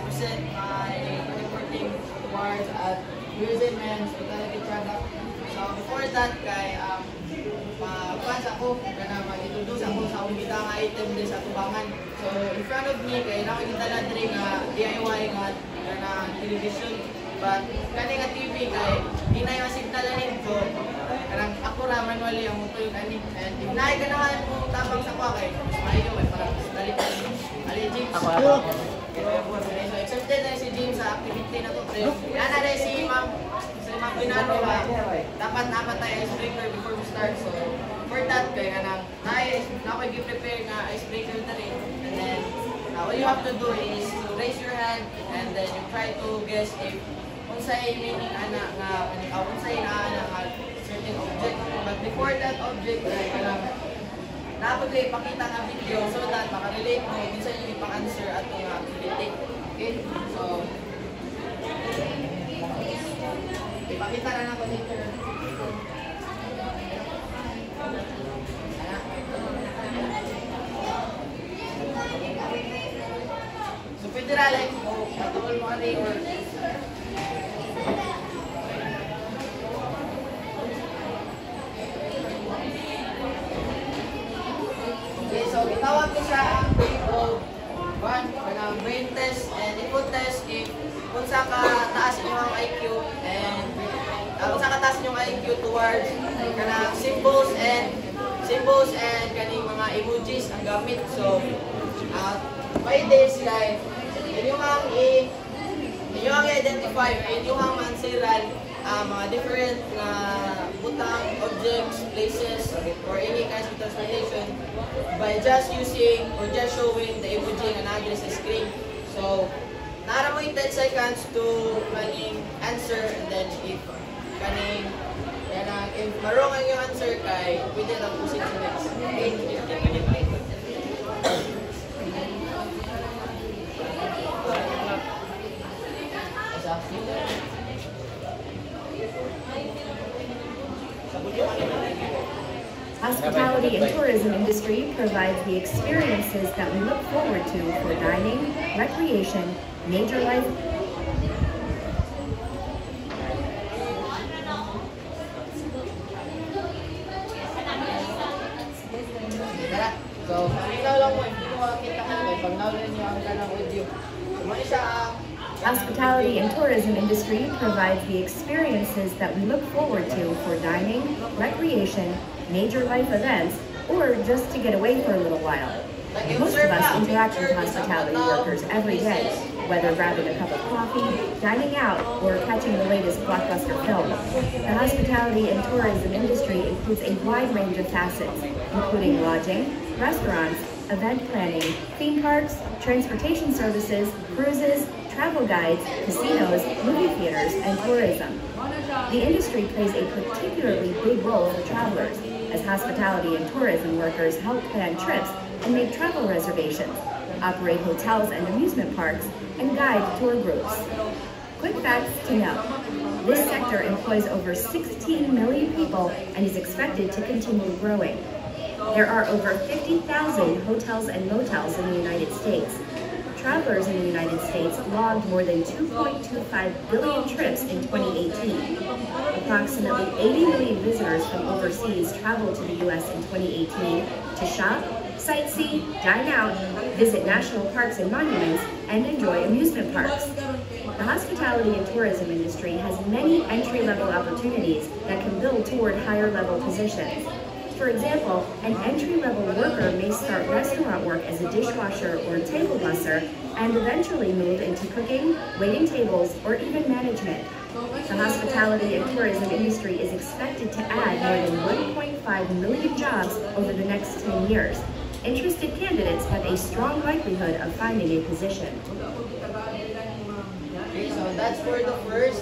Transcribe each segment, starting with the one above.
present my reporting towards at Music and Hospitality Product. So before that kay fans ako kana mag-introduce ako sa akong bitang item din sa tubangan. So in front of me kay nakita na diri nga DIY nga kana television, but kani nga TV kay hinay ang signal ani, so kanang ako ra manually ang mutoy kani, and if naay ganahan mo tabang sa kwa kay maayo kay para dali pa ali James. So accepted na si James sa activity na to. Yan na rin si Ma'am Pinano ba? Dapat namatay icebreaker before we start. So for that kay kanang prepare na icebreaker na rin. And then all you have to do is to raise your hand and then you try to guess if unsay meaning ana nga unsay ana nga certain object. But before that object kay kanang dapat kayo ipakita nga video so that makarelate mo minsan yung ipang-answer at yung activity. Okay? So ipakita na ng later. So pwede na like patuol mo kani or so, gitawag ko siya ang brain test and input test if kung saan ka taas yung IQ and kung saan ka taas yung IQ towards kanang symbols and kaning mga emojis ang gamit. So, by this guys, inyong i-identify, inyong mansiran mga different butang, objects, places, or any kinds of transportation by just using or just showing the emoji and address sa screen. So, nara mo 10 seconds to kaning answer, and then if kaning if marong ang yung answer kay pwede na pusin sa next. Hospitality and tourism industry provides the experiences that we look forward to for dining, recreation, major life. So, paginaw lang mo, hindi ko makakita ka na, pag naulan niyo ang kanang audio. Hospitality and tourism industry provides the experiences that we look forward to for dining, recreation, major life events, or just to get away for a little while. Most of us interact with hospitality workers every day, whether grabbing a cup of coffee, dining out, or catching the latest blockbuster film. The hospitality and tourism industry includes a wide range of facets, including lodging, restaurants, event planning, theme parks, transportation services, cruises, travel guides, casinos, movie theaters, and tourism. The industry plays a particularly big role for travelers, as hospitality and tourism workers help plan trips and make travel reservations, operate hotels and amusement parks, and guide tour groups. Quick facts to know. This sector employs over 16 million people and is expected to continue growing. There are over 50,000 hotels and motels in the United States. Travelers in the United States logged more than 2.25 billion trips in 2018. Approximately 80 million visitors from overseas traveled to the U.S. in 2018 to shop, sightsee, dine out, visit national parks and monuments, and enjoy amusement parks. The hospitality and tourism industry has many entry-level opportunities that can build toward higher-level positions. For example, an entry-level worker may start restaurant work as a dishwasher or table busser and eventually move into cooking, waiting tables, or even management. The hospitality and tourism industry is expected to add more than 1.5 million jobs over the next 10 years. Interested candidates have a strong likelihood of finding a position. Okay, so that's for the first.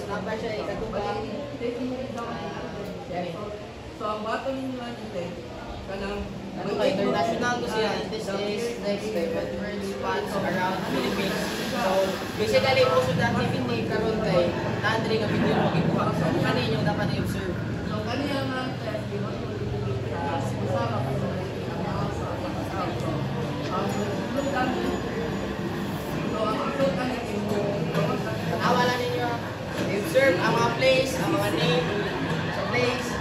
So, ang bato ninyo lang ito, kanang international to siya. This is next different spots around Philippines. So, basically, most of the activity karon kay Landry nga video mo gikuha. So, kaninyo dapat i-observe. So, kanina nga test, di ba sinasama ko sa ang resulta natin mga name sa place,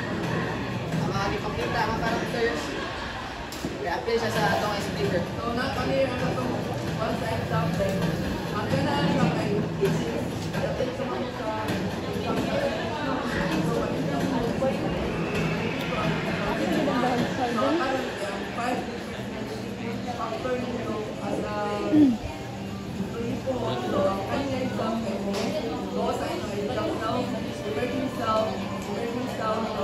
ang mga ipakita, mga characters. I-appeal siya sa itong speaker. So, kami yung once sa example, ang ganahan siya kay dapat sa mga factor nito as a so, ang kanya example mo, go sa ino, i-drop down, emerging sound, real sound, so,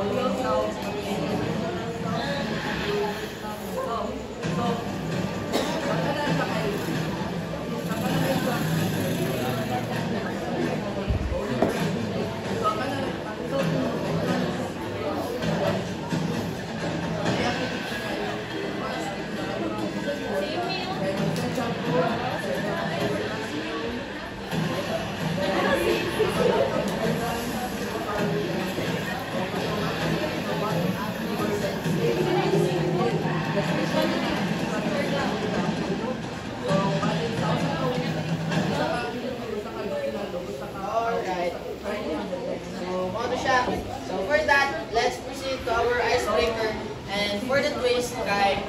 magkana siya kay Alright. So, ano siya? So, for that, let's proceed to our icebreaker. And for the twist, kay,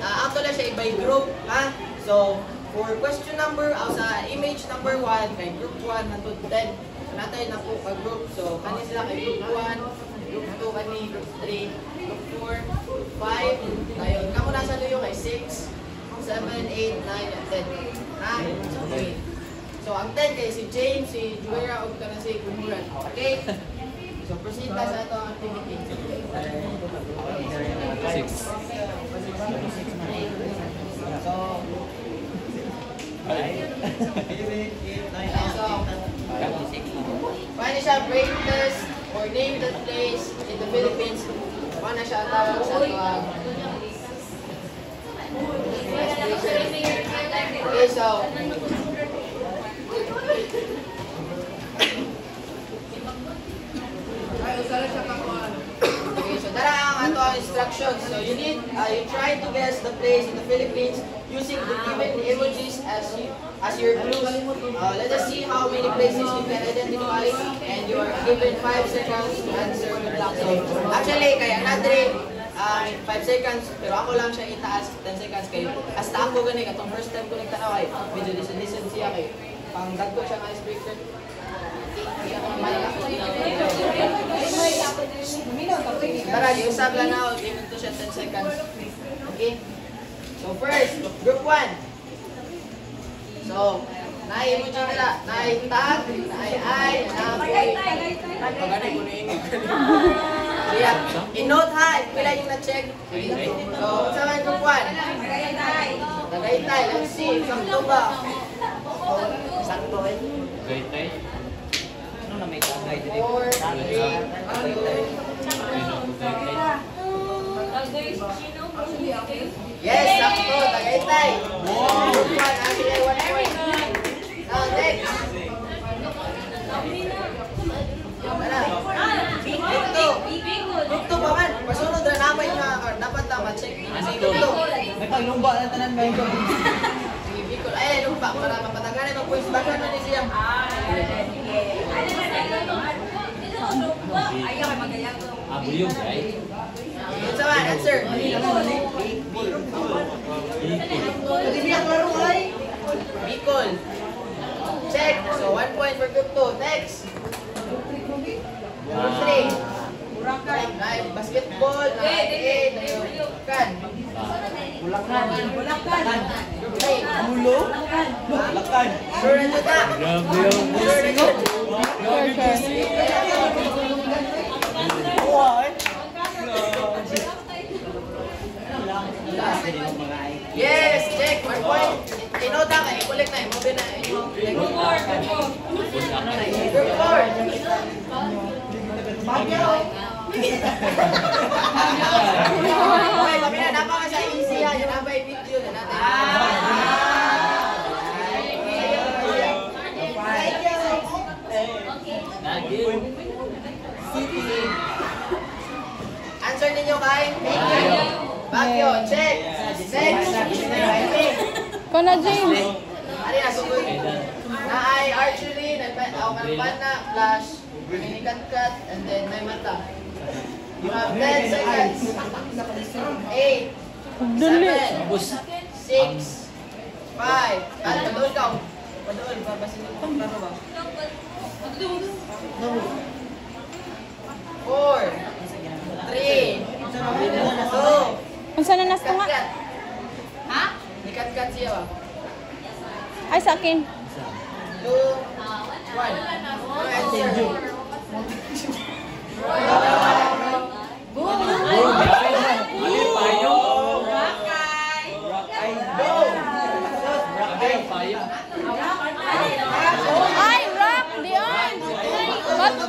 ato lang siya by group, ha? So, for question number, sa image number 1, kay group 1, nato 10. So, natin na po ka-group. So, kani sila kay group 1, group 2, kani, group 3, group 4, 5, tayo. Kamu nasa luyo kay 6, 7, 8, 9, and 10. Ha? So, okay. So, ang 10 kay si James, si Juera, o ka na si Kumuran. Okay? So, proceed na sa itong activity. 6. So, paano siya brain test or name that place in the Philippines? Paano siya tawag sa ito? Okay, so, tara ang ato ang instructions. So you need, you try to guess the place in the Philippines using the given emojis as your clues. Let us see how many places you can identify, and you are given 5 seconds to answer the clock. So actually, kaya natin 5 seconds, pero ako lang siya itaas 10 seconds kayo. Hasta ako gani, katong first time ko nagtanaw ay medyo listen siya kay pang dagko siya ng icebreaker. Tara, giusap lang na, given to siya 10 seconds. Okay? So first, group 1. So, na-emoji nila, na-tag, na-ay, na-apoy. Pagkanay ko na yung in-note ha, pila yung na-check. So, sa mga group 1. Tagaytay, let's see, sakto ba? Sakto eh. Tagaytay? Ano na may tagay dito? 4, 3, yes, sakto, Tagaytay. Group 1, actually 1 point. Now, next. Tara. Group 2 pa man. Pasunod na naman yung mga card. Dapat na ma-check. Sige, Group 2. May paglumba na tanan ba ito? Sige, Bicol. Ay, lumpa. Para mapatagalan ng points. Baka na ni siyang. Abuyog, right? Yun sa man, answer. Bicol. Check. So, 1 point for Group 2. Next. Group 3. Basketball. Kan. Bulakan. Group 3. Mulo? Bulakan. Sure na ito na. Grabe yung Sure na ito. Yes, check. 1 point. Inota ka. I-collect na. Move na. Group 4. Group 4. Okay, kami na. Napaka sa easy ha. Yan ang video na natin. Answer ninyo kay? Baguio. Check. Next. Ko na, James. Ano na, sugod? Na ay archery, na flash, May cut, and then may mata. You have 10 seconds. 8, 7, 6, 5. Padoon ka. Padoon, babasin mo. Laro ba? 4, 3, 2, Unsa na nas to nga? ha? Nikat-kat siya ba? Ay, sa akin. 2, 1. Answer. Ay, rock! Diyan! Bato!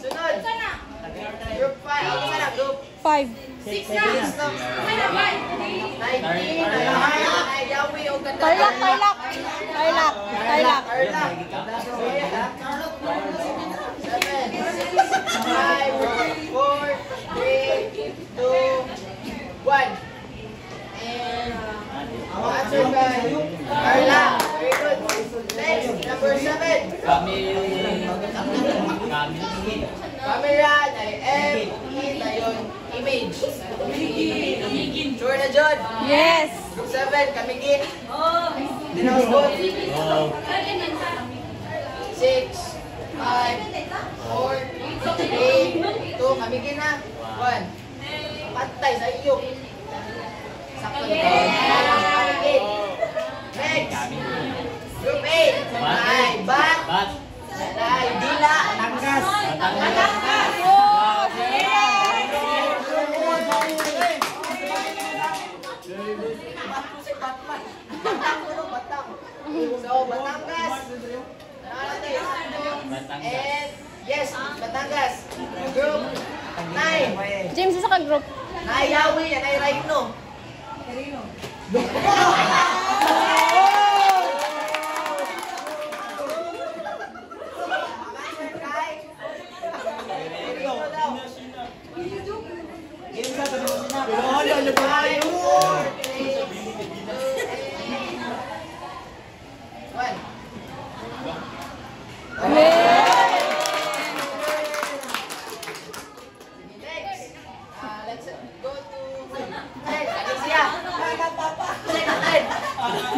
Sunod. Group 5. Ano ka na? Group 5. 6 na. 19. Ay, yawi o ganda. Tarlak, tarlak. Tarlak, tarlak. Tarlak. 7, 6, 5, 4, 3, 2, 1. And answer guys. Tarlak. Very good. Next, number 7. Camera, M, E, tayon, image. Sure na, John? Yes. Group 7, kamigin. Dinasbot. 6, 5, 4, 3, 2, kamigin na. 1. Patay sa iyo. Sakto na. Kamigin. Next. Group 8. Ay, bat. Ay, dila. Tanggas. Oh, sige. Batang. So, Batangas. And, yes, Batangas. Group 9. James, isa ka group. Naiyawi, yan ay Raino.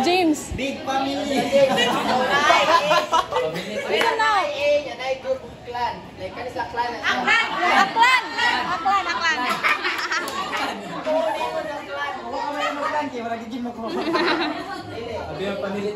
James. Big family. Yan ay group of clan. Like, kanis la clan. Aklan. Aklan. Aklan. Kunin mo ng clan. Abi ang family.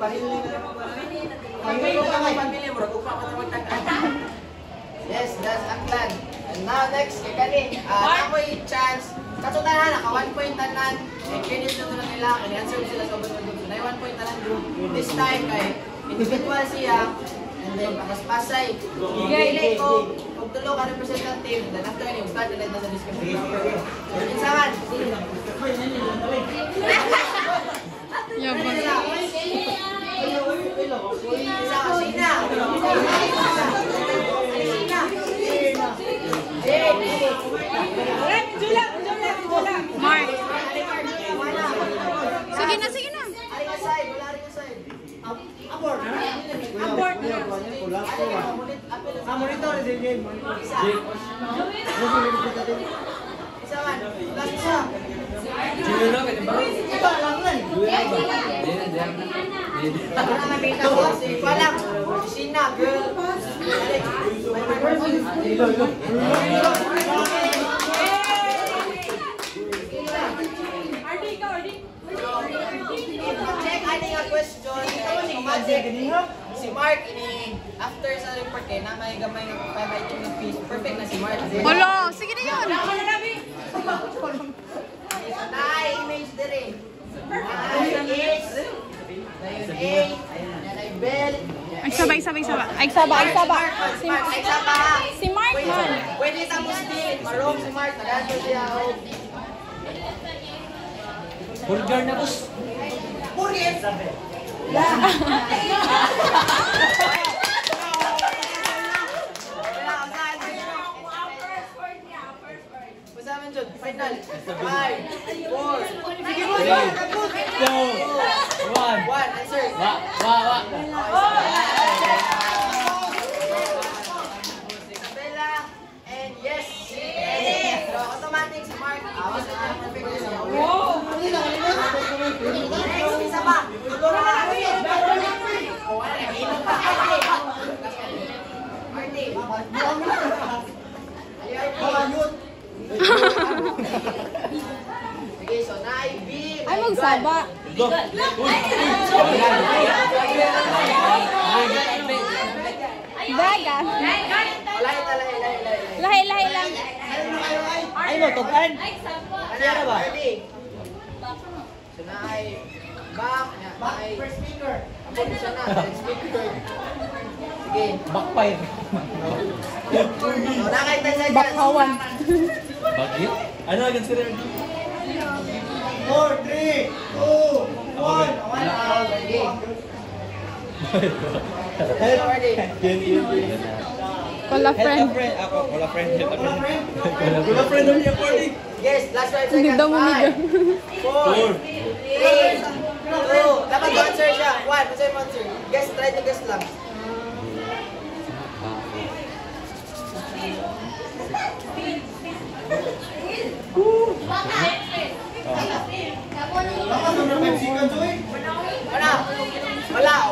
Yes, that's a clan. And now next, kay Kani. Namoy chance. Katutanan, naka 1 point tanan. And kinis na tulad nila. And answer sila sa ubod group. So, na 1 point tanan group. This time, kay individual siya. And then, paspasay. Pili ko. Kung tulo ka representative, then after yun, start ulit na sa discussion. So, insahan. Yabang. Isa ka, Sina. Mark. Sige na. Ari ka side, wala rin ka side. Abort. Monitor is in game. Isa man. Last isa. Wala na may tao. Si Palang. Si Sina, girl. Check, I think a question. Si Mark, after sa report kay na may gamay ng 5 piece. Perfect na si Mark. Wala. Sige na yun. Na-image dire. Is. Dayon A. Yan ay Bell. Ay, saba. Si Mark man. Pwede tapos din. Marong si Mark. Nag-answer siya. Vulgar na boss. Purgit. examine jud. Final. 5, 4. Sige mo. 2, 1. 1. Answer. Wa. Isabella. And yes. Yes. So, automatic si Mark. Awas na ang figures niya. Next, isa pa. Tulungan na kami. Marty. Okay, so na-B. Ay, magsaba. Braga. Lahi lang. Ay mo, tugan. Ano ba? So na-I back. Na-I first speaker. Ako siya na. Speaker. Sige. Backfire. So nakita siya dyan. Bakawan. Bagyo? Ano agad si Red? 4, 3, 2, 1. Ready. Hello, ready. Wala friend. Ako, wala friend. Wala friend ng niya, Cordy. Yes, last 5 Hindi seconds. daw mumiga. 5, 4, 3, 2. Dapat answer siya. 1, kasi yung answer. Guess, try to guess lang.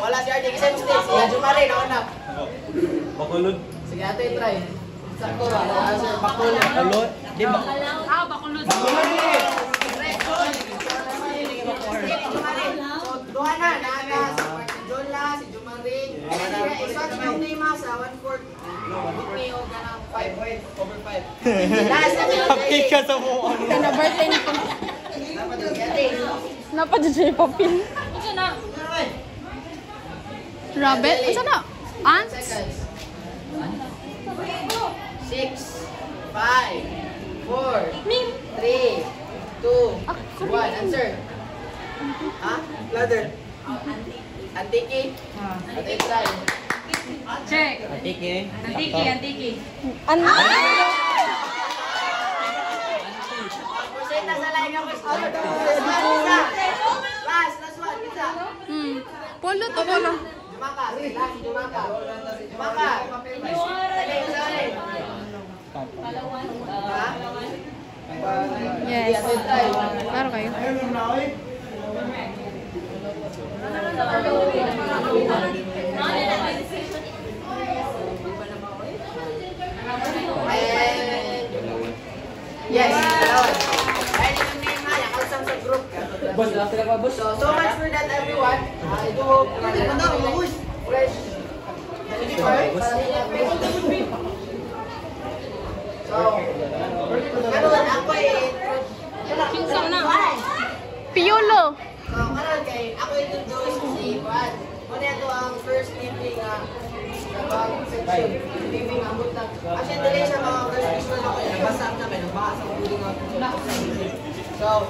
Wala si RJ. Kasi mistake. Si Jumari, nauna. Bakulod. Sige, ito yung try. Sakto ba? Answer, bakulod. Bakulod. Di ba? So, duha na. Naaga si Martin Jola, si Jumari. Iswat si yung tema sa 1/4. Book me o ganang 5/5. Last na Cupcake ka sa mo. Kana birthday na ko. dapat yung getting. Napadjay papil. Rabbit? Asa na? Ants? Seconds. 6, 5, 4, 3, 2, 1. Answer. Ha? Ladder. Antiki? Antiki tayo. Check. Atike. Antiki. Ano? Pusita sa laing ang question. Last one. Isa. Polo to polo. Jumaka. Last, Jumaka. Jumaka. Saling. Ha? Yes. Klaro kayo. Yes, dalawa. Ay, yung name ha, yakasang sa group. Boss, last ka ba, boss? So much for that, everyone. I do hope fresh. So, karon ako Kinsa na? Piolo. So, karon kay ako introduce si Juan. Muna ito ang first meeting bagong section. Living ang butang. Actually, dali siya mga first picture ako. Nabasa na may nabasa ko building out. So,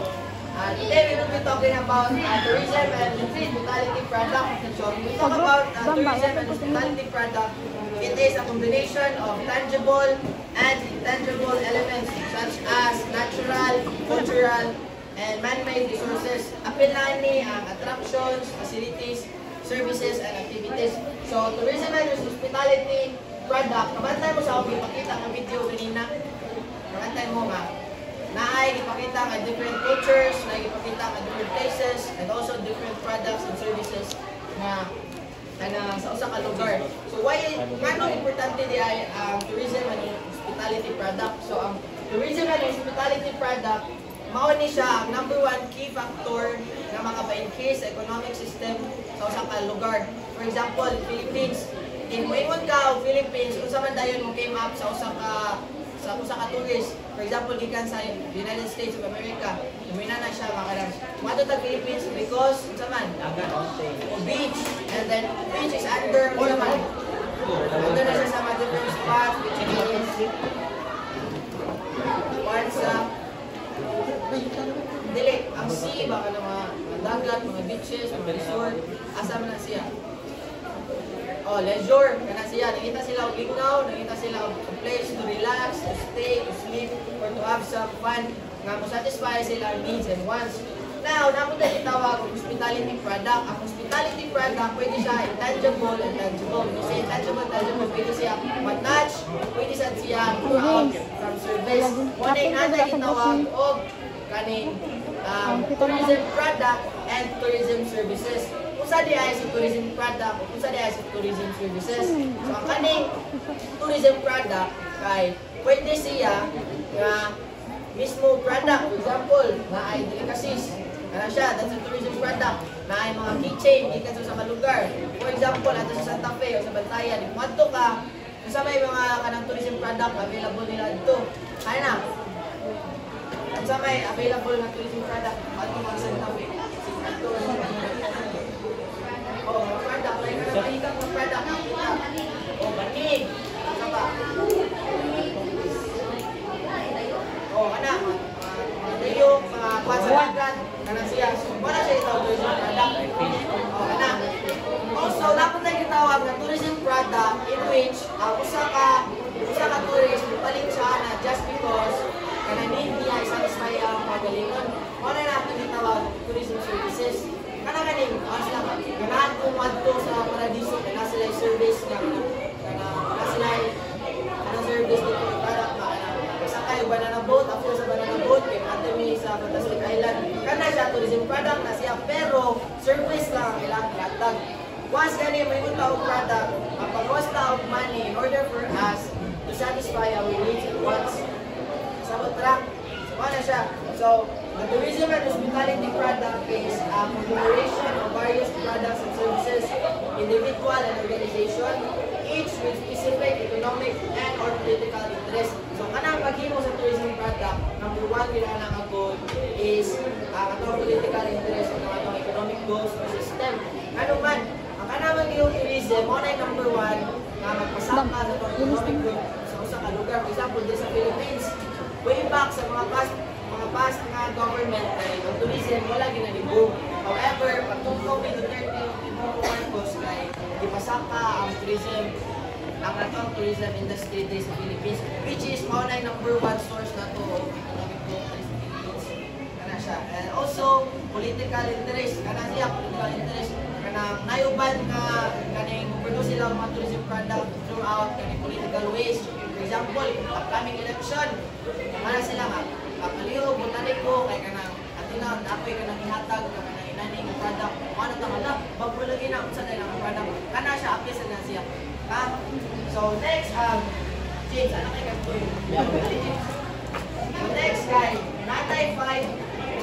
today we will be talking about tourism and hospitality product. So, when we talk about tourism and hospitality product, it is a combination of tangible and intangible elements such as natural, cultural, and man-made resources. Appealan ni ang attractions, facilities, services, and activities. So, tourism and hospitality product, kabantay mo sa akong ipakita ng video kanina. Kabantay mo nga. Naay ipakita nga different cultures, naay ipakita nga different places, and also different products and services na sa usa ka lugar. So why ngano importante di ay ang tourism and hospitality product? So ang tourism and hospitality product mao ni siya ang number 1 key factor na maka-increase sa economic system sa usa ka lugar. For example, Philippines. Moingon ka og Philippines unsa man dayon mo came up sa usa ka tourist. For example, gikan sa United States of America, lumina na siya makarang madto ta Philippines because unsa man o beach, and then beach is under unsa man under na siya sa mga different spots which is part sa dili ang sea baka ng mga dagat, mga beaches, mga resort, asa man na siya. Oh, leisure, kana siya. Nakita sila og lingaw, nakita sila og place to relax, to stay, to sleep, or to have some fun nga mo satisfy sila needs and wants. Now, napunta itawag ang hospitality product. Ang hospitality product, pwede siya intangible and tangible. Kasi intangible, tangible, pwede siya matouch, pwede siya throughout from service. Muna yung natin itawag o kaning tourism product and tourism services. Kung sa diay sa tourism product, kung sa diay sa tourism services. So, ang kaning tourism product, kay pwede siya na mismo product, for example, na ay delicacies. Kana siya, that's a tourism product. Na ay mga keychain, ikan sa mga lugar. For example, ato sa Santa Fe o sa Bantayan, kung ato ka, sa may mga kanang tourism product, available nila dito. Kaya na. At sa may available na tourism product, ato mga Santa Fe. Ato sa mga product, like ka na mahigap ng product. O banig. Ano ba? O, kana. Tayo, mga kwansa kana siya. So, wala siya itaw tourism product. O, kana. Also, dapat na itawag na tourism product in which usa ka tourist palit siya na just because kana need niya satisfy ang pagalingon. Wala na natin itawag tourism services. Kana ganing, sila ganahan kung adto sa paradiso kana sila service na kana sila service dito para sa kayo banana boat, after sa banana boat, kay ate mi sa Fantastic Island. Kana siya tourism product na siya pero service lang ang ilang platag. Once gani may utang product, pag-cost of money in order for us to satisfy our needs and wants. Sabot ra. So, ano siya? So, the tourism and hospitality product is a conglomeration of various products and services, individual and organization, each with specific economic and or political interest. So, kanang paghimo sa tourism product, number one, kailangan ang goal is katong political interest o katong economic goals or system. Ano man, ang kanang yung tourism, muna yung number one, na magpasaka sa economic growth sa usang lugar. For example, din sa Philippines, way back sa mga past nga government ay ang tourism wala ginalibo. However, pagtungkol ni Duterte yung Marcos kay ipasaka ang tourism, ang atong tourism industry din sa Philippines, which is maunay number one source na to economic growth sa Philippines. Kana siya. And also, political interest. Kana siya, political interest. Kanang nayuban nga kaning produce sila mga tourism product throughout kaning political ways. For example, upcoming election, kana sila nga kapaliho, botaniko, kay kanang atina, apoy kanang ihatag, kanang inaning product, ano tama na, bagulagi na, sa nila ang product, kana siya, apis na siya. So next, James, ano kayo gagawin? So next guy, natay 5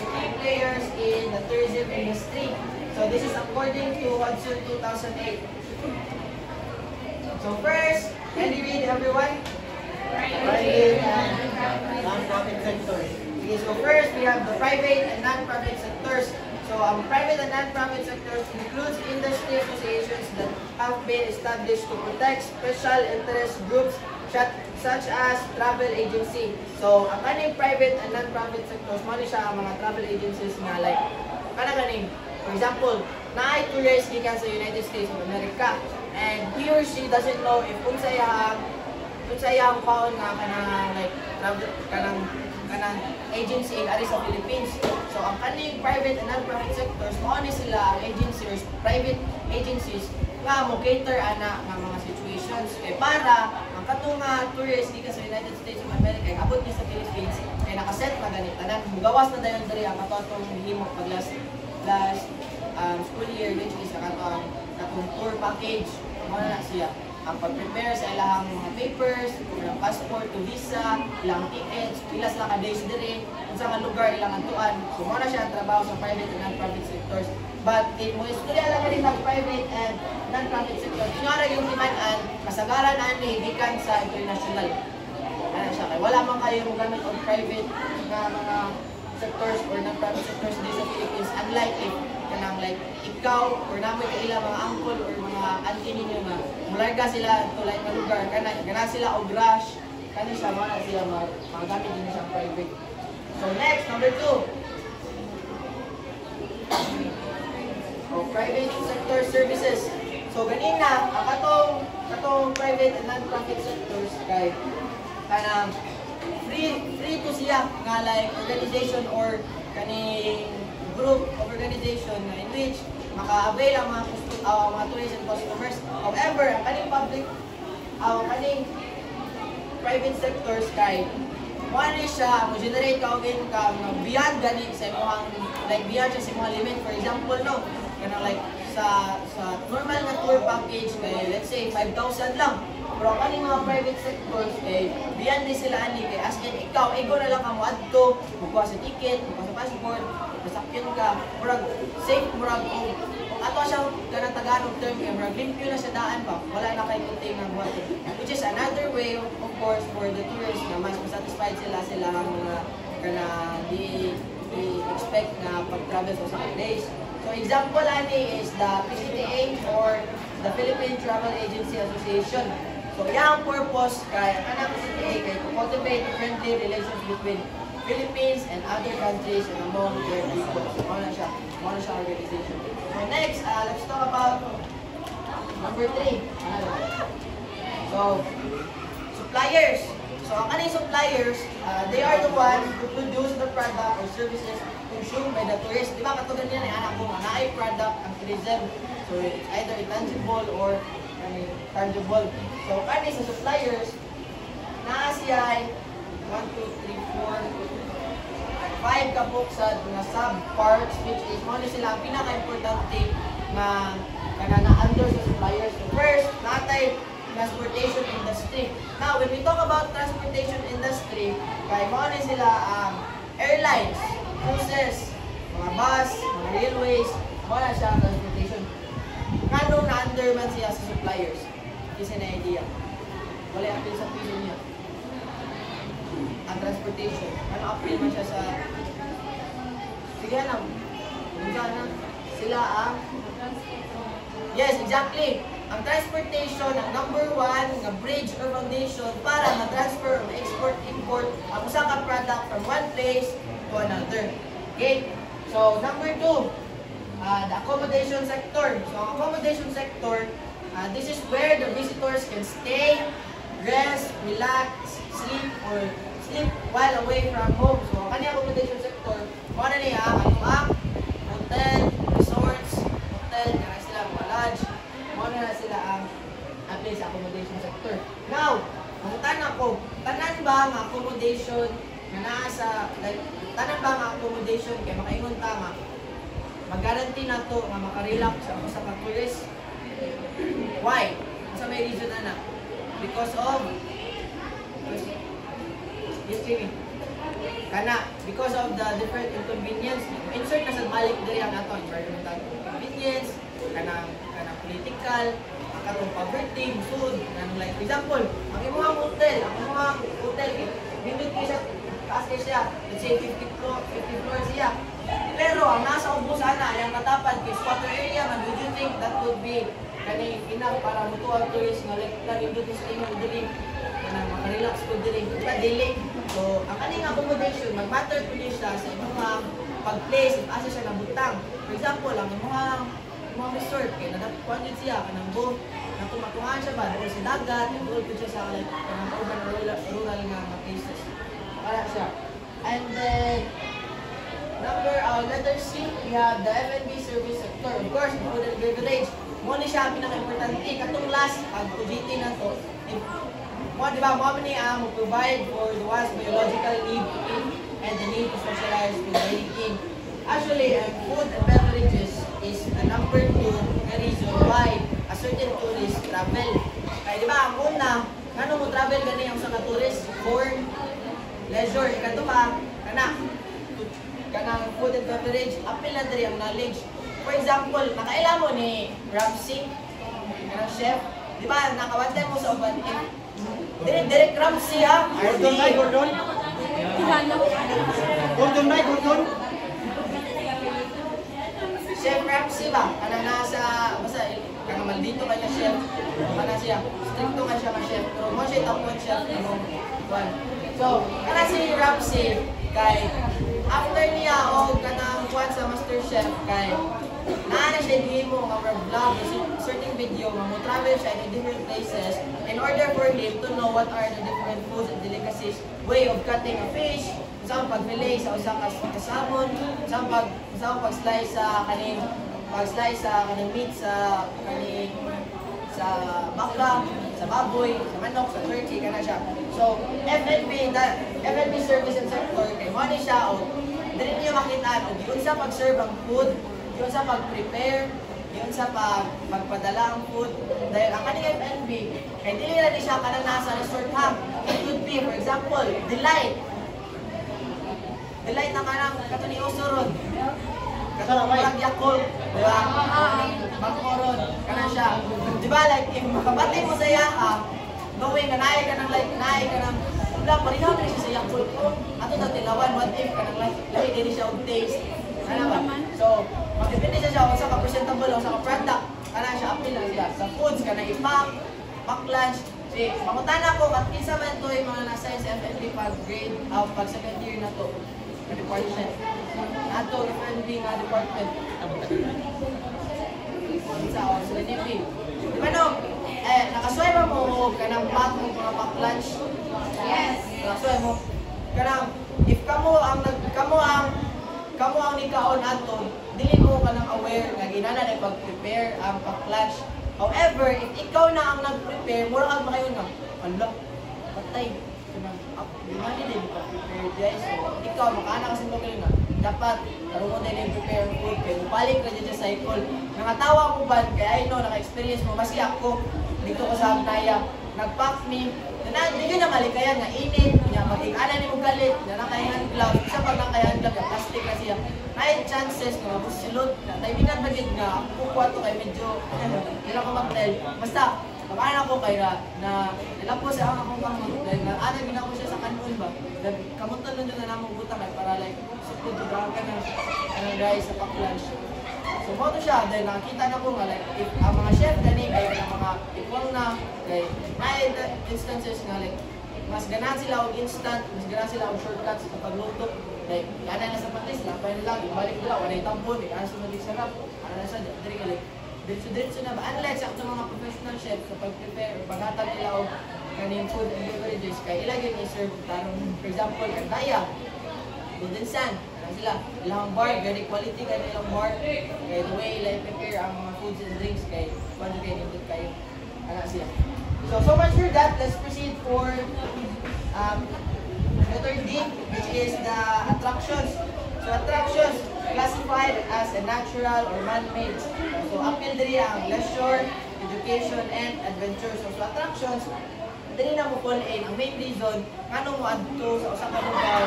key players in the tourism industry. So this is according to Hudson 2008. So first, can you read everyone? Private and non-profit sectors. Okay, so first we have the private and non-profit sectors. So private and non-profit sectors includes industry associations that have been established to protect special interest groups such as travel agency. So ang kaning private and non-profit sectors, mali siya ang mga travel agencies nga like kanang for example, naay tourist gikan sa United States of America and he or she doesn't know if unsa iyang paon nga kanang like travel kanang agency in ari sa Philippines. So ang kaning private and non-profit sectors mao ni sila ang agencies, private agencies nga mo cater ana nga mga situations kay para ang katong tourist gikan sa United States of America abot ni sa Philippines kay nakaset na ganit tanan mugawas na dayon diri ang katong himo pag last school year which is katong tour package mo na siya ang pag-prepare sa ilahang mga papers, ilang passport, visa, ilang tickets, ilas lang ka-days dire, kung sa mga lugar ilang antuan. So, muna siya ang trabaho sa private and non-profit sectors. But, mo istorya lang rin ng private and non-profit sector. Inyara yung timan-an, kasagaran na gikan sa international. Ano siya, kaya wala man kayo gamit on private na mga sectors or non-profit sectors din sa Philippines. Unlike if, kanang like, ikaw or namin kaila mga uncle or mga auntie ninyo na mularga sila to like na lugar, kana sila og rush, kana siya wala sila magamit din sa private. So next, number 2. Private sector services. So ganina, ang katong private and non-profit sectors kay kanang free to siya nga like organization or kaning group of organization na in which maka-avail ang mga tourism customers. However, ang kaning public kaning private sectors kay one is siya mo generate ka og income no beyond gani sa imong like beyond sa imong limit. For example no kana like sa normal nga tour package kay let's say 5,000 lang. Pero kaning mga private sectors kay beyond din sila ani kay as in ikaw ego na lang ka mo adto kuha sa ticket, kuha sa passport, masakyan ka murag safe murag ato siya kanang Tagalog term kay murag limpyo na sa daan ba wala na kay kunting nga buhat, which is another way of course for the tourists na mas satisfied sila ang mga kana di expect na pag-travel sa second days. So example ani is the PCTA or the Philippine Travel Agency Association. So yang purpose kay kanang PCTA kay to cultivate friendly relations between Philippines and other countries and among their people. So ano siya organization. So next, let's talk about number 3. So suppliers. So ang kaning suppliers, they are the one who produce the product or services consumed by the tourist. Di ba katulad niya ni anak ko na ay product ang tourism. So it's either intangible or tangible. So kani sa suppliers, naa siya 1, 2, 3, 4, 5 kabuksan na sub-parts which is mo sila ang pinaka-importante na under sa suppliers. So first, natay transportation industry. Now, when we talk about transportation industry, kay mo sila ang airlines, cruises, mga bus, mga railways, mo na siya ang transportation. Kanong na-under man siya sa suppliers? Kasi na idea. Wala appeal sa piso niya. Ang transportation. Ano appeal man siya sa... Sige lang. Sila ang... Yes, exactly. Ang transportation, ang number 1, nga bridge or foundation para ma-transfer or ma-export, import ang usang ka product from one place to another. Okay? So, number 2, the accommodation sector. So, ang accommodation sector, this is where the visitors can stay, rest, relax, sleep while away from home. So, kani accommodation sector, mo na niya ang hotel, resorts, na sila mga lodge, mo na sila ang place sa accommodation sector. Now, ang tanan ko, tanan ba ang accommodation na nasa, like, tanan ba ang accommodation kay makaingon ta nga mag-guarantee na to nga makarelax sa tourist? Why? Sa may reason na because of because of the different inconvenience. Insert na sa balik diri ang ato environmental inconvenience, kanang political, katong poverty, food, kanang like for example, ang imong hotel bindot ko siya taas kay siya, let's say 50 floor siya. Pero ang nasa ubos ana yang katapad kay squatter area man, would you think that would be kani enough para mutual tourist nga like bindot sa imong diri kanang makarelax ko diri pa dili. So, ang kaning accommodation, mag-matter po din siya sa imong pag-place, if asa siya nabutang. For example, ang imong resort, kaya nadapuan din siya, kanang boat, natumatungan siya ba, doon sa dagat, doon po siya sa kanang urban rural nga places. Para siya. And then, letter C, we have the F&B service sector. Of course, food and beverage. Muna siya ang pinaka-importante. Katong last, pag-UGT na to, di ba, mo provide for the one's biological need to eat and the need to socialize with eating. Actually, food and beverages is the number 2 na reason why a certain tourist travel. Kaya di ba, ang una, ano mo travel gani ang sa tourist for leisure. Ikato ba, kanang food and beverage, apil na diri ang knowledge. For example, nakailan mo ni Ramsey, kanang chef, di ba, nakawantay mo sa Oban Direct Ramsey ha? Gordon. Chef Ramsey ba? Kanang nasa, basta, kanang maldito kanya chef. Kanang siya, stricto ka siya ka chef. Pero mo siya itapon chef. So, kanang si Ramsey, kay, after niya, o kanang kuwan sa master chef, kay, naana siya siya mo nga vlog, certain video, nga mo travel siya in different places in order for him to know what are the different foods and delicacies, way of cutting a fish, isang pag-fillet sa usa ka salmon, isang pag-slice sa kaning meat sa baka, sa baboy, sa manok, sa turkey, kana siya. So, F&B service and sector, kay mo ni siya, o dili niyo makitaan, o yun sa pag-serve ang food, yun sa pag-prepare, yun sa pagpadala ang food. Dahil ang kaning F&B, kay dili na siya kanang nasa resort ha. It could be, for example, Delight na kanang katuni Usoron. Katong parang Yakult, di ba? Bangkoron, kana siya. Di ba, like, if makabati mo sa yaha, knowing na naay ka ng, wala, parinaw na siya sa Yakult ko. Ato na tilawan, what if ka ng lahi din siya og taste. Ano ba? So, magdepende siya kung sa ka-presentable o sa ka-product. Kana siya, appeal lang siya. Sa foods, kana i-pack, pack lunch. See, pangutana ko, at kinsa man to yung mga nasa sa F&B pag-grade, pag-second year na to. Department. Ato, F&B nga department. Sa NP. Di ba no? Nakasway ba mo kanang pack mo mga pack lunch? Yes. Nakasway mo. Kanang, if kamo ang nikaon ato, dili mo kanang aware nga ginana na pag-prepare ang pack lunch. However, if ikaw na ang nag-prepare, mura kang makayon nga, ala, patay. Gimana din pag-prepare guys. So, ikaw, makaana kasi mo kayo na. Dapat, karungon din yung prepare food. Kaya balik ka dyan sa cycle. Nakatawa ko ba, kaya I know, naka-experience mo. Kasi ako, dito ko sa Abnaya, nag-pack me. Hindi ko na malikayan nga init. Mag-ikanan ni mo galit. Na nakahingan glove. Isa pag nakahingan glove, yung plastic kasi yan. May chances nga mabusilot. Timingan bagid nga. Kukuha to kay medyo, hindi lang ko mag-tell. Basta, pag-anak ko kaya na ilang po siya akong kamot. Dahil na-anak ginawa ko siya sa kanon ba. Dahil kamutan nun na namang butang kay para like, support to ka na guys sa pack lunch. So, photo siya. Dahil nakakita na ko nga like, if ang mga chef gani, kaya ang mga ipong na, like, may instances nga like, mas ganahan sila og instant, mas ganahan sila og shortcuts sa pagluto. Like, yana na sa patis, lapay na lang, ibalik nila, wala yung tampon, ano sa maging sarap, ano na siya, diri ka like, diretso na ba? Unlike sa mga professional chef, sa pag-prepare, paghatag nila og kaning food and beverages, kaya ilagay ni serve tarong, for example, Andaya, Golden Sand, ano sila, ilang bar, very quality ka nilang bar, kaya the way nila i-prepare ang mga foods and drinks, kaya paano kayo nindot kayo, ano sila. So much for that, let's proceed for the third D, which is the attractions. So attractions, classified as a natural or man-made. So appeal diri ang leisure, education, and adventure. So attractions, diri na mo call in ang main reason ngano mo adto sa usa ka lugar,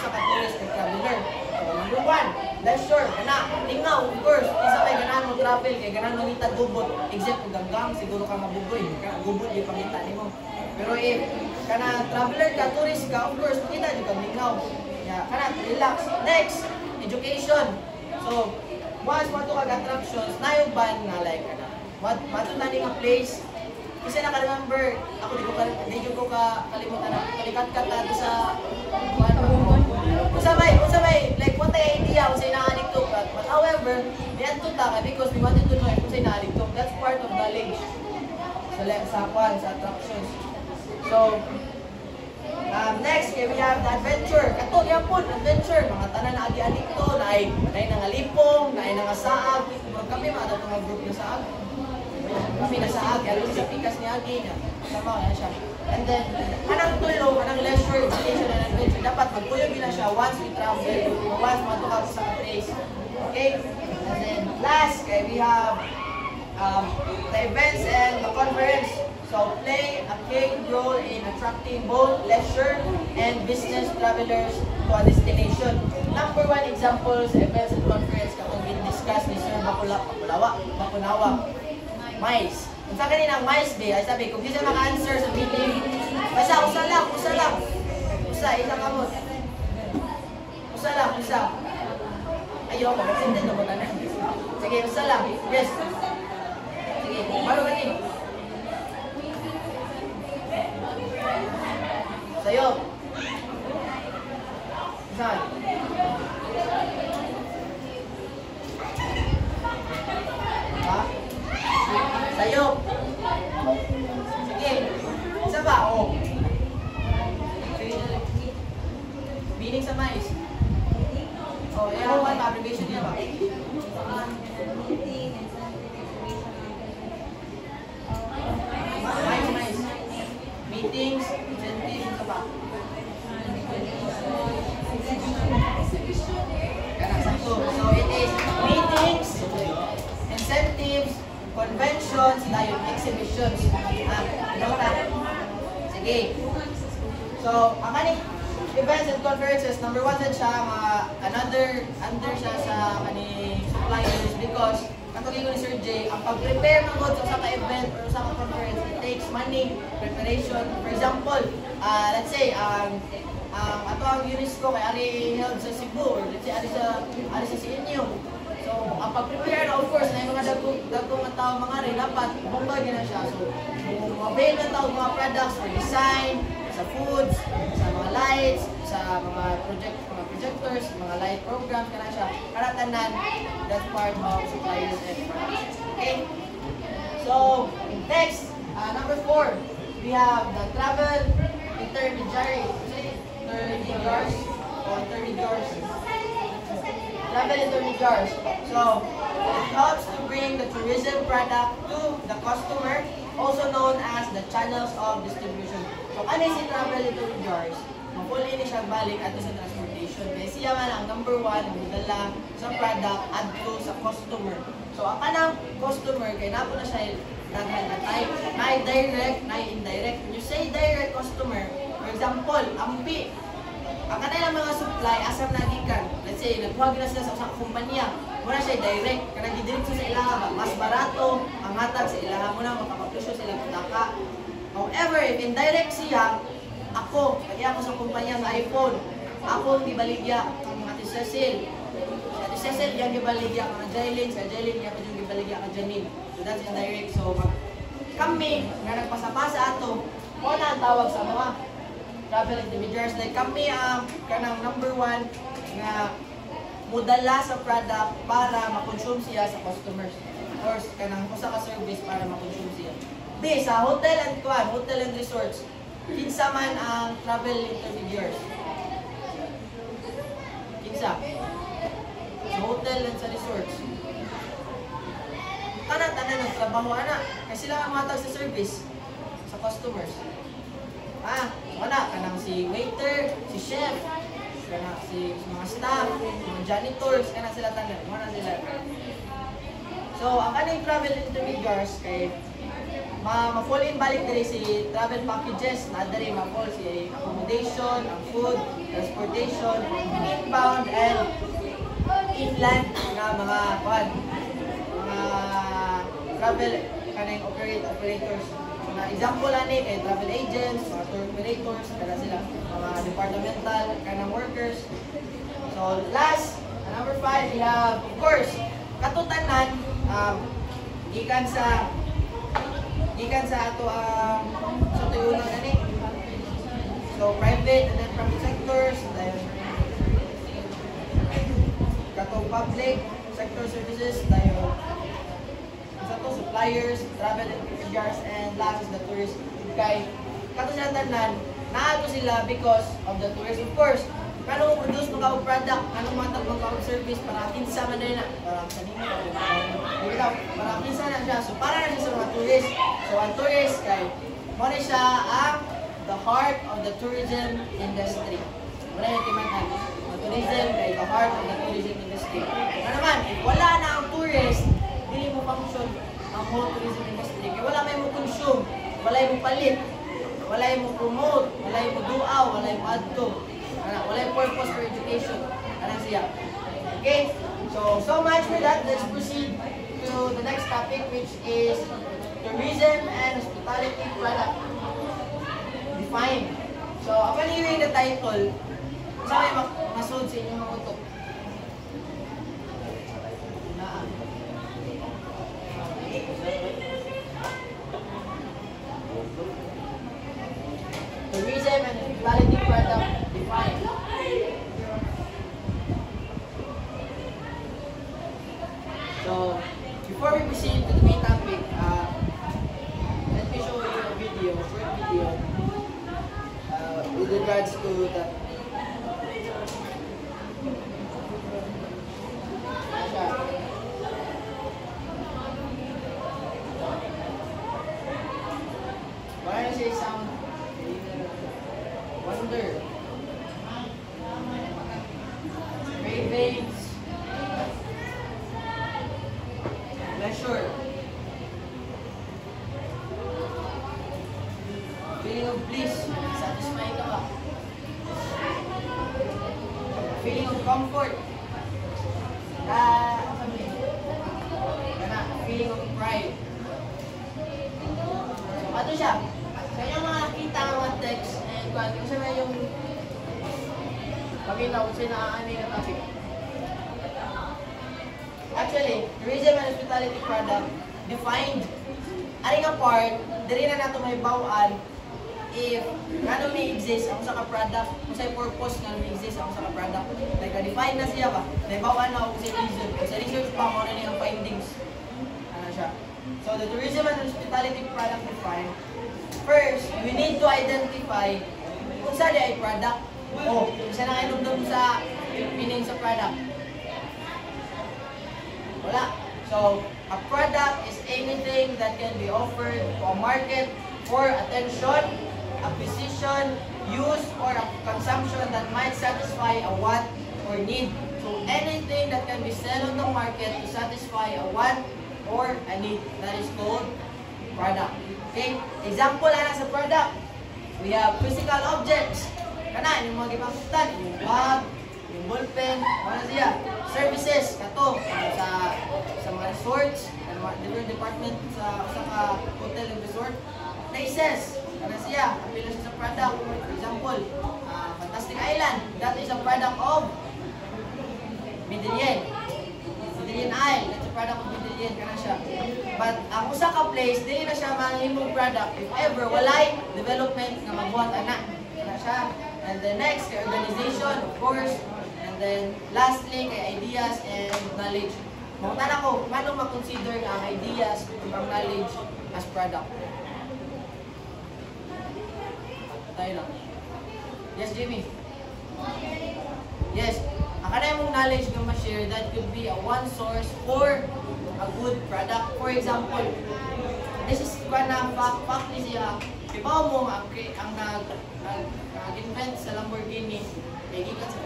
sa ka tourist and traveler. So number 1, leisure, kana tingaw, of course, isa may ganahan mo travel kay ganahan mo nita gubot, except kung ganggang siguro ka mabugoy, gubot di pangita nimo. Pero if kana traveler ka, tourist ka, of course, makita di ka tingaw. Yeah, kana relax. Next, education. So, once mo ito kag-attractions, na yung ban nga like, mato na nga place. Kasi naka-remember, ako di ko kalimutan na, kalikat-kat natin sa, usabay, like, what the idea, kung sa'yo na-addicto. But however, di ato taka, because we wanted to know kung sa'yo na-addicto. That's part of knowledge. Sa attractions. So, next, we have the adventure. Kato, yan po, adventure. Mga tanan na agi-adik to, naay nangalipong, naay nangasaag. Kami, mga mga group na saag. Kami nasaag, kaya sa pikas ni Agi niya. Sama na siya. And then, anang tulong, anang leisure, education, and adventure. Dapat magpuyog na siya once we travel, once matukag sa place. Okay? And then, last, we have the events and the conference. So, play a key role in attracting both leisure and business travelers to a destination. Number 1 example sa events and conference kapag in-discuss ni Sir Bakunawa, MICE. Kung sa kanina ang MICE, ay sabi, kung di siya maka-answer sa meeting, basta, usa lang. Usa, isa kamot. Usa. Ayaw, mag-sentend na mo na. Sige, usa lang. Yes. Sige, baro ka din. Sa'yo. Saan? Sayop. Sige. Isa ba? Oh. Meaning sa mais. Oh, yan ang abbreviation niya ba? Mais. Meetings, incentives, isa ba? So it is meetings, incentives, conventions, tayo, exhibitions. Sige. So, ang kaning events and conferences, number 1 din siya, under siya sa kaning suppliers because katulad ni Sir Jay, ang pag-prepare ng goods sa ka-event or sa ka-conference, it takes money, preparation. For example, let's say, ato ang UNESCO kay Ari held sa Cebu or let's say Ari sa CNU. So, ang pag-prepare na of course na yung mga dagong tao mga rin, dapat bumbay na siya. So, avail na tao mga products for design, sa foods, sa mga lights, sa mga projectors, mga light programs, kana siya. Karatanan, that's part of suppliers and products. Okay? So, next, number 4, we have the travel intermediary. Intermediaries or intermediaries. Travel intermediaries. So, it helps to bring the tourism product to the customer, also known as the channels of distribution. So, ano si travel intermediaries? Mapuli ni siya balik ato sa transportation. Kaya siya man ang number 1 ang magdala sa product adto sa customer. So, ang kanang customer, kaya napo na siya na direct, na indirect. When you say direct customer, for example, ampi, ang kanilang mga supply, asam nagikan. Let's say, naghuwag na sila sa usang kumpanya. Muna siya direct, kanang gidirect sa ilaha ba? Mas barato, ang hatag sa ilaha mo na, makapaplusyo sila kutaka. However, if indirect siya, ako, kaya ako sa kumpanya sa iPhone, ako ang gibaligya ang Ate Cecil. Si Ate Cecil, yung gibaligya ka ng Jailin, si Jailin, yung gibaligya ka Janine. So that's indirect. So, kami, na nagpasa-pasa ato, kung na ang tawag sa mga travel intermediaries, like kami ang kanang number 1 nga mudala sa product para makonsume siya sa customers. Or kanang kusa ka service para makonsume siya. B, sa hotel and resorts, kinsa man ang travel intermediaries? Kinsa? Sa hotel and sa resorts. Tanan ng trabaho, kasi sila ang matag sa service sa customers. Wala, kanang si waiter, si chef, kanang si mga staff, mga janitors, kanang sila tanan, wala sila. So, ang kaning travel intermediaries kay ma-fall in balik diri si travel packages, na diri ma-fall si accommodation, ang food, transportation, inbound and inland na mga travel kanang operators. Na example ani kay travel agents, mga tour operators, kada sila mga departmental kanang workers. So last, number 5, we have of course katutanan gikan sa ato sa tuyunan ani. So private and then public sectors, then katong public sector services tayo suppliers, travel intermediaries, and last is the tourist. Kay kato sila tanan, naato sila because of the tourist. Of course, kano mo produce mga product, anong matag mga service para kinsa man na para kanino para kinsa na siya. So para na siya sa mga tourist. So ang tourist kay mo na siya ang the heart of the tourism industry. Wala yung timan tourism kay the heart of the tourism industry. Ano naman, if wala na ang tourist, dili mo function ang whole tourism industry. Kaya wala may mo consume, wala mo palit, wala mo promote, wala mo duaw, wala mo adto. Wala yung purpose for education. Anong siya? Okay? So much for that. Let's proceed to the next topic, which is tourism and hospitality product. Define. So, upon hearing the title, saan may masud sa inyong mga utok? Tourism and hospitality product defined. So, before we proceed to the main topic, veins. Pleasure. Feeling of bliss. Satisfy ka ba? Feeling of comfort. Feeling of pride. So, ato siya. Sa inyong mga nakita ng mga text and kung saan na yung pakita kung saan naaani na topic. Actually, tourism and hospitality product defined aring a part, diri na nato may bawaan if ano may exist ako sa ka-product, kung sa'yo purpose nga may exist ako sa ka-product. Like, na-define na siya ba? May bawaan na ako sa reason. Sa research pa ako na niyang findings. Ano siya? So, the tourism and hospitality product defined. First, we need to identify kung saan ay product o isa na kayo doon sa meaning sa product. Wala. So, a product is anything that can be offered to a market for attention, acquisition, use, or a consumption that might satisfy a want or need. So, anything that can be sold on the market to satisfy a want or a need, that is called product. Okay? Example na sa product. We have physical objects. Kana, yung mga gipangkutan, yung bag, yung ballpen, ano siya? Services, kato, sa mga resorts, different department sa hotel and resort. Places, ano siya? Apila siya sa product. For example, Fantastic Island. That is a product of Medellin. Medellin Isle. That's a product of Medellin. Kana siya. But ang usa ka place, dili na siya manghimong product if ever walay development nga mabuhat ana. Kana siya. And the next, kay organization, of course. And then lastly, kay ideas and knowledge. Mauntan ako, paano ma-consider ang ideas ang knowledge as product? Tayo lang. Yes, Jimmy? Yes. Ang kanay mong knowledge nga ma-share, that could be a one source for a good product. For example, this is na fact ni siya. Ibaw mo ang nag-invent sa Lamborghini, may gikan sa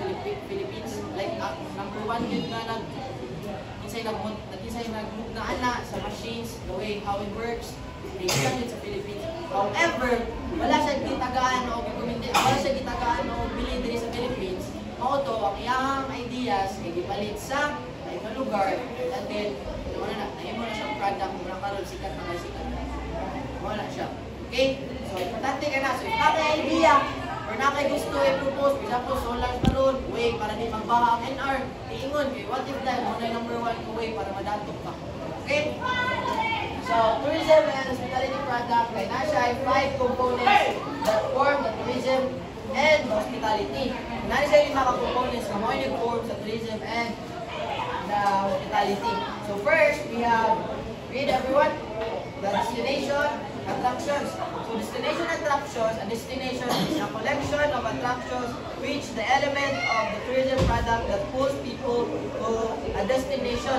Philippines. Like, number one yun nga nag-isay nag-ana sa machines, the way how it works, may gikan yun sa Philippines. However, wala siya gitagaan o bilhin din sa Philippines. Mao to, ang iyang ideas ay gipalit sa ibang lugar, and then nahimo na siyang product, muna karon sikat na wala siya. Okay? So, importante ka na. So, if nakay idea, or nakay gusto i-propose, for example, solar karon, way para di magbaha ang NR, iingon, okay, what if that, muna yung number one way para madatok ka. Okay? So, tourism and hospitality product, kaya na siya ay 5 components that form the tourism and hospitality. Nari siya yung mga components na mga nag-form sa tourism and the hospitality. So, first, we have, read everyone, the destination, attractions. So, destination attractions, a destination is a collection of attractions which the element of the tourism product that pulls people to a destination.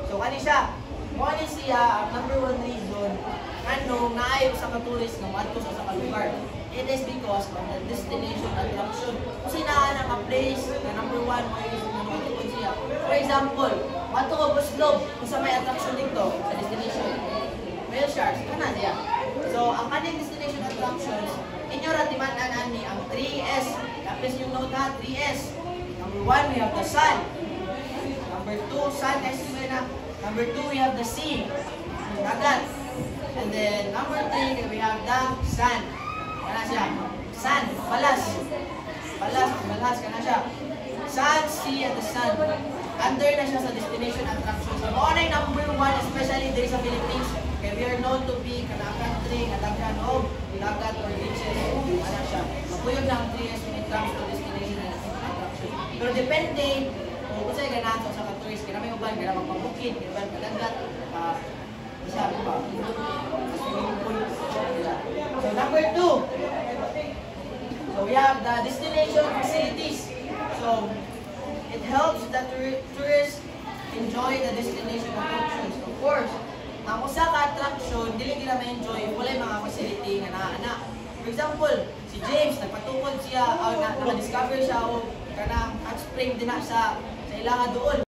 So, kani siya? Muna siya ang number one reason ano naayon sa ka-tourist na madto sa lugar. It is because of the destination attraction. Kasi naa na place na number one mo yung matutukod siya. For example, matutukod po slope kung sa may attraction dito sa destination. Whale sharks, ito na siya. So, ang kaning destination attractions, inyo ratimanan ani ang 3S. Tapos yung note na 3S. Number 1, we have the sun. Number 2, sun next to na. Number 2, we have the sea. Dagat. And then, number 3, we have the sun. Kana siya. Sun, balas. Balas, kana siya. Sun, sea, and the sun. Under na siya sa destination attractions. So, ano yung number 1, especially there sa Philippines. Okay, we are known to be kana country, katagyan of dagat or beaches. Ano siya. Mapuyod lang 3S when it comes to destination attractions. Pero depende, kung sa'yo ganato sa ka-tourist, kaya may uban, kaya magpabukid, kaya uban padagat, masyado pa. So, number 2. So, we have the destination facilities. So, it helps the tourists enjoy the destination attractions. Of course, ang usa ka attraction, dili gila ma-enjoy, wala yung mga facility nga naa. For example, si James, nagpatukod siya, naka-discover siya o kanang hot spring din na sa nila nga doon.